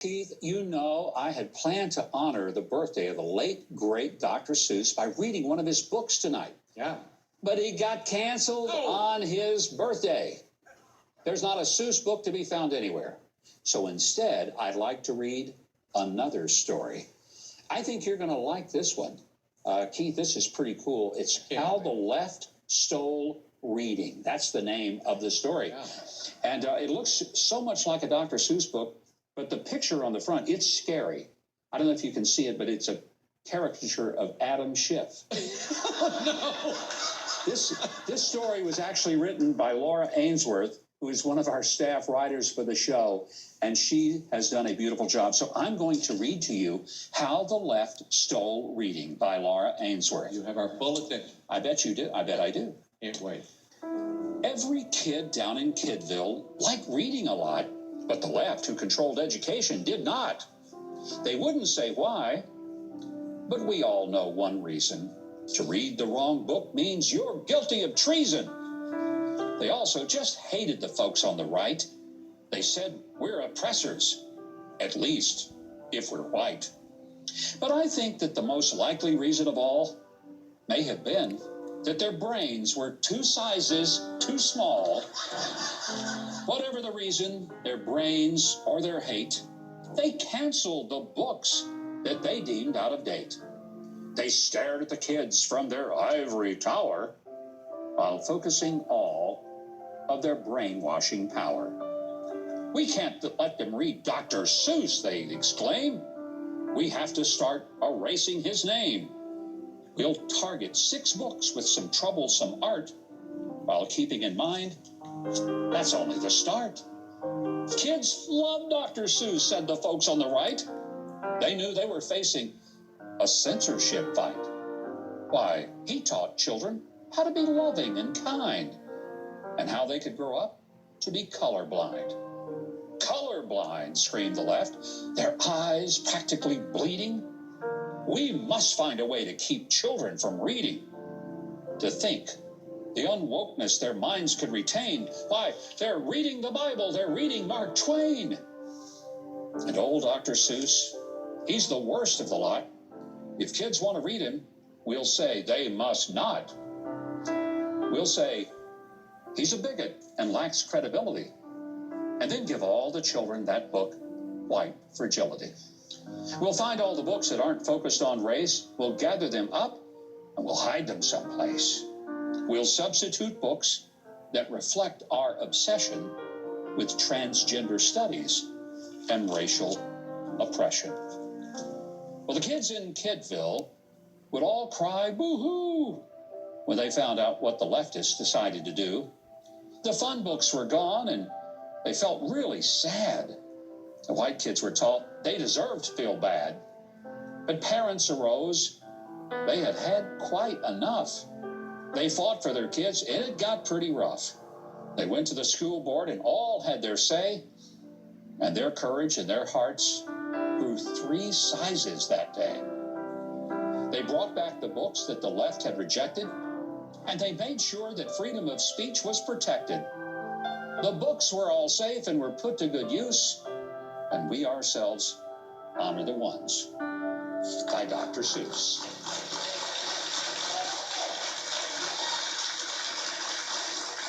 Keith, you know I had planned to honor the birthday of the late, great Dr. Seuss by reading one of his books tonight. Yeah. But he got canceled on his birthday. There's not a Seuss book to be found anywhere. So instead, I'd like to read another story. I think you're going to like this one. Keith, this is pretty cool. It's How the Left Stole Reading. That's the name of the story. Yeah. And it looks so much like a Dr. Seuss book, but the picture on the front, it's scary. I don't know if you can see it, but it's a caricature of Adam Schiff. Oh, no. This story was actually written by Laura Ainsworth, who is one of our staff writers for the show, and she has done a beautiful job. So I'm going to read to you How the Left Stole Reading by Laura Ainsworth. You have our bulletin. I bet you do. I bet I do. Can't wait. Every kid down in Kidville liked reading a lot, but the left, who controlled education, did not. They wouldn't say why, but we all know one reason. To read the wrong book means you're guilty of treason. They also just hated the folks on the right. They said we're oppressors, at least if we're white. But I think that the most likely reason of all may have been that their brains were 2 sizes too small. Whatever the reason, their brains or their hate, they canceled the books that they deemed out of date. They stared at the kids from their ivory tower while focusing all of their brainwashing power. We can't let them read Dr. Seuss, they exclaim. We have to start erasing his name. We'll target 6 books with some troublesome art, while keeping in mind that's only the start. Kids love Dr. Seuss, said the folks on the right. They knew they were facing a censorship fight. Why, he taught children how to be loving and kind, and how they could grow up to be colorblind. Colorblind, screamed the left, their eyes practically bleeding. We must find a way to keep children from reading, to think, the unwokeness their minds could retain. Why, they're reading the Bible, they're reading Mark Twain. And old Dr. Seuss, he's the worst of the lot. If kids want to read him, we'll say they must not. We'll say he's a bigot and lacks credibility, and then give all the children that book, White Fragility. We'll find all the books that aren't focused on race, we'll gather them up, and we'll hide them someplace. We'll substitute books that reflect our obsession with transgender studies and racial oppression. Well, the kids in Kidville would all cry boo-hoo when they found out what the leftists decided to do. The fun books were gone, and they felt really sad. The white kids were taught they deserved to feel bad. But parents arose. They had had quite enough. They fought for their kids, and it got pretty rough. They went to the school board, and all had their say, and their courage and their hearts grew 3 sizes that day. They brought back the books that the left had rejected, and they made sure that freedom of speech was protected. The books were all safe and were put to good use, and we ourselves honor the ones. By Dr. Seuss.